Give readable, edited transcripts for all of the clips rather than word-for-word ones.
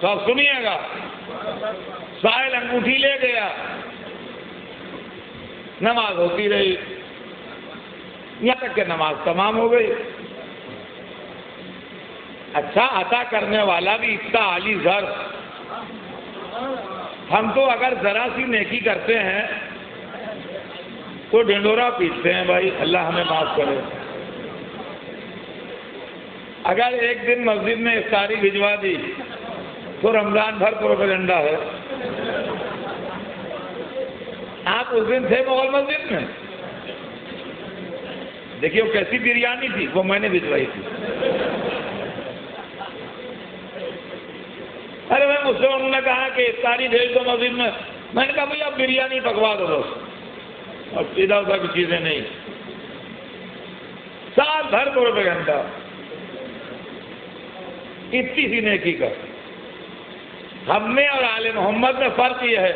تو اب سنیے گا، سائل انگوٹھی لے گیا، نماز ہوتی رہی یہاں تک کہ نماز تمام ہو گئی۔ اچھا، عطا کرنے والا بھی اتنا عالی ذر، ہم تو اگر ذرا سی نیکی کرتے ہیں تو ڈنڈورا پیٹتے ہیں، بھائی اللہ ہمیں معاف کرے۔ اگر ایک دن مسجد میں افطاری بھجوا دی تو رمضان بھر پروپیگنڈا ہے۔ آپ اس دن تھے مغل مسجد میں؟ دیکھیے وہ کیسی بریانی تھی، وہ میں نے بھجوائی تھی۔ ارے میں مجھ سے انہوں نے کہا کہ افطاری بھیج دو مسجد میں نے کہا بھائی آپ بریانی پکوا دو بس، اور ادھر ادھر کی چیزیں نہیں۔ سال بھر پروپیگنڈا، اتنی سی نیکی کا۔ ہم میں اور آل محمد میں فرق یہ ہے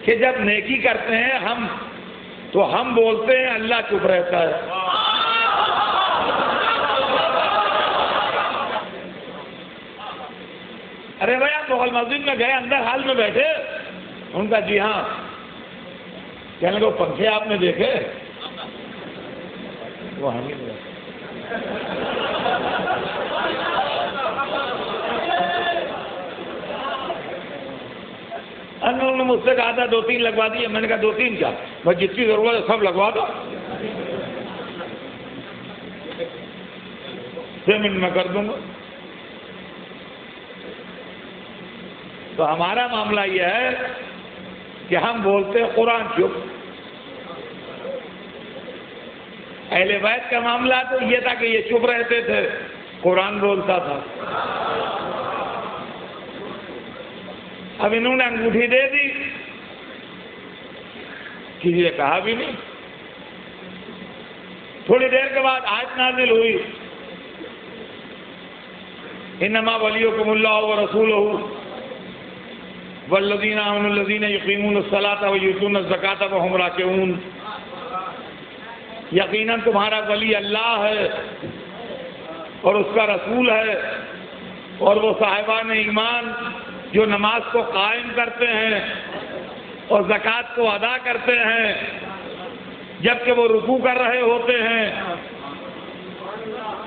کہ جب نیکی کرتے ہیں ہم تو ہم بولتے ہیں، اللہ چپ رہتا ہے۔ ارے بھائی آپ مغل مسجد میں گئے، اندر حال میں بیٹھے؟ ان کا جی ہاں۔ کہنے لگے وہ پنکھے آپ نے دیکھے؟ وہ ہم ہی انہوں نے مجھ سے کہا تھا 2-3 لگوا دیے، میں نے کہا 2-3 کیا، بس جتنی ضرورت ہے سب لگوا دو، 6 منٹ میں کر دوں گا۔ تو ہمارا معاملہ یہ ہے کہ ہم بولتے ہیں قرآن چپ۔ اہل بیت کا معاملہ تو یہ تھا کہ یہ چپ رہتے تھے، قرآن بولتا تھا۔ اب انہوں نے انگوٹھی دے دی، کسی نے کہا بھی نہیں۔ تھوڑی دیر کے بعد آیت نازل ہوئی، انما ولیکم اللہ ورسولہ والذین آمنوا الذین یقیمون الصلاۃ ویؤتون الزکاۃ وہم راکعون۔ یقیناً تمہارا ولی اللہ ہے اور اس کا رسول ہے، اور وہ صاحبان ایمان جو نماز کو قائم کرتے ہیں اور زکوٰۃ کو ادا کرتے ہیں جبکہ وہ رکوع کر رہے ہوتے ہیں،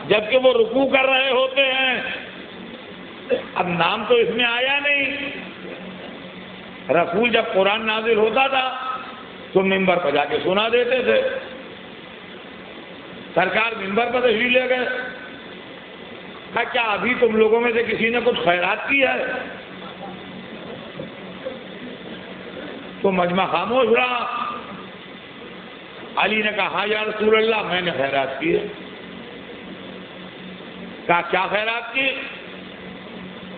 جبکہ وہ رکوع کر رہے ہوتے ہیں۔ اب نام تو اس میں آیا نہیں۔ رسول جب قرآن نازل ہوتا تھا تو ممبر پہ جا کے سنا دیتے تھے۔ سرکار ممبر پر تشریف لے گئے، کہا کیا ابھی تم لوگوں میں سے کسی نے کچھ خیرات کی ہے؟ تو مجمع خاموش رہا۔ علی نے کہا ہاں یا رسول اللہ، میں نے خیرات کی ہے۔ کہا کیا خیرات کی؟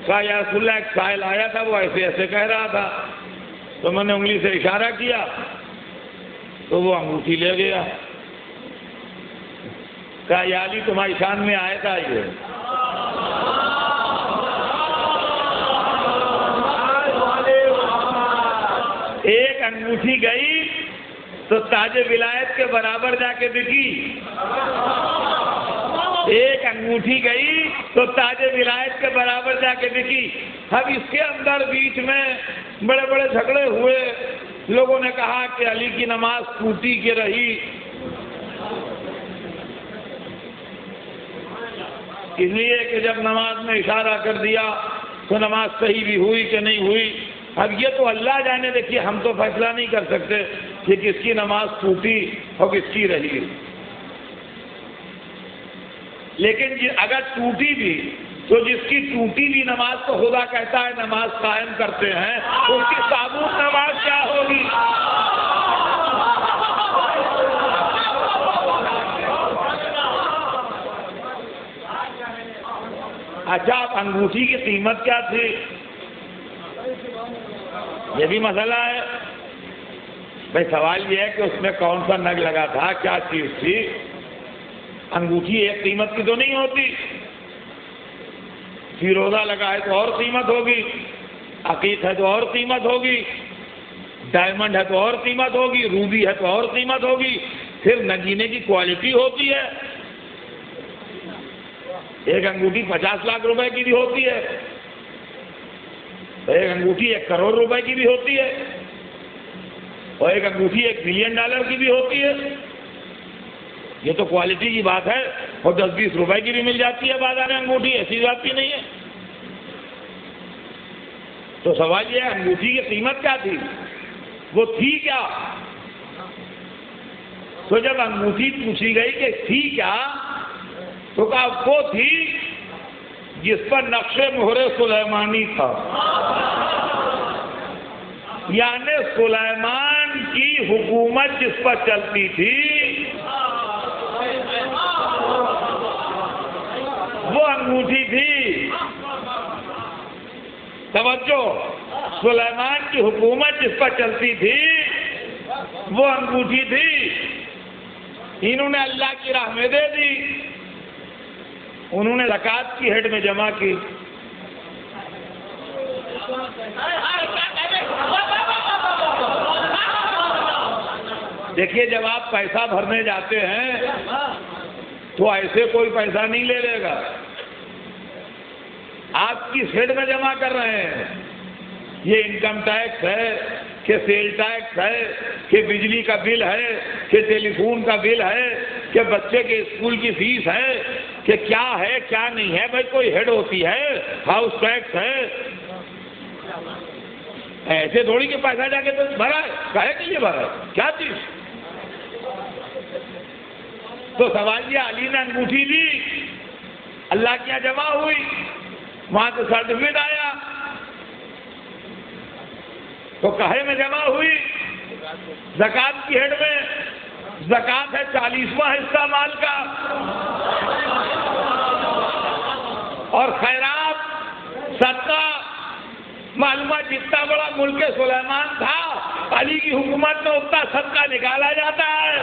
کہا یا رسول اللہ ایک سائل آیا تھا، وہ ایسے ایسے کہہ رہا تھا، تو میں نے انگلی سے اشارہ کیا تو وہ انگوٹھی لے گیا۔ کہا یا علی تمہاری شان میں آیا تھا یہ؟ ایک انگوٹھی گئی تو تاج ولایت کے برابر جا کے بکی، ایک انگوٹھی گئی تو تاج ولایت کے برابر جا کے بکی۔ اب اس کے اندر بیچ میں بڑے بڑے جھگڑے ہوئے، لوگوں نے کہا کہ علی کی نماز ٹوٹی کہ رہی، اس لیے کہ جب نماز میں اشارہ کر دیا تو نماز صحیح بھی ہوئی کہ نہیں ہوئی۔ اب یہ تو اللہ جانے، دیکھیے ہم تو فیصلہ نہیں کر سکتے کہ کس کی نماز ٹوٹی اور کس کی رہی، لیکن اگر ٹوٹی بھی تو جس کی ٹوٹی بھی نماز کو خدا کہتا ہے نماز قائم کرتے ہیں، اس کی ثابوت نماز کیا ہوگی؟ اچھا اب انگوٹھی کی قیمت کیا تھی؟ یہ بھی مسئلہ ہے بھائی۔ سوال یہ ہے کہ اس میں کون سا نگ لگا تھا، کیا چیز تھی؟ انگوٹھی ایک قیمت کی تو نہیں ہوتی، فیروزہ لگا ہے تو اور قیمت ہوگی، عقیق ہے تو اور قیمت ہوگی، ڈائمنڈ ہے تو اور قیمت ہوگی، روبی ہے تو اور قیمت ہوگی، پھر نگینے کی کوالٹی ہوتی ہے۔ ایک انگوٹھی 50 لاکھ روپے کی بھی ہوتی ہے، تو ایک انگوٹھی 1 کروڑ روپے کی بھی ہوتی ہے اور ایک انگوٹھی $1 ملین کی بھی ہوتی ہے. یہ تو کوالٹی کی بات ہے. اور 10-20 روپے کی بھی مل جاتی ہے بازار میں انگوٹھی, ایسی بات بھی نہیں ہے. تو سوال یہ ہے انگوٹھی کی قیمت کیا تھی, وہ تھی کیا؟ تو جب انگوٹھی پوچھی گئی کہ تھی کیا تو کہا وہ تھی جس پر نقش مہر سلیمانی تھا, یعنی سلیمان کی حکومت جس پر چلتی تھی وہ انگوٹھی تھی. توجہ, سلیمان کی حکومت جس پر چلتی تھی وہ انگوٹھی تھی. انہوں نے اللہ کی راہ میں دے دی, انہوں نے زکوٰۃ کی ہیڈ میں جمع کی. دیکھیے جب آپ پیسہ بھرنے جاتے ہیں تو ایسے کوئی پیسہ نہیں لے لے گا, آپ کی ہیڈ میں جمع کر رہے ہیں. یہ انکم ٹیکس ہے کہ سیل ٹیکس ہے کہ بجلی کا بل ہے کہ ٹیلی فون کا بل ہے کہ بچے کے اسکول کی فیس ہے کہ کیا ہے کیا نہیں ہے. بھائی کوئی ہیڈ ہوتی ہے, ہاؤس ٹیکس ہے. ایسے تھوڑی کہ پیسہ جا کے تو بھرا ہے, کہے کہ یہ بھرا ہے کیا چیز. تو سوال یہ, علی نے انگوٹھی دی, اللہ کے یہاں جمع ہوئی, وہاں سے سرٹیفکیٹ آیا تو کہے میں جمع ہوئی, زکوٰۃ کی ہیڈ میں. زکوٰۃ ہے 40واں حصہ مال کا, اور خیرات صدقہ معلومات جتنا بڑا ملک سلیمان تھا, علی کی حکومت میں اتنا صدقہ نکالا جاتا ہے.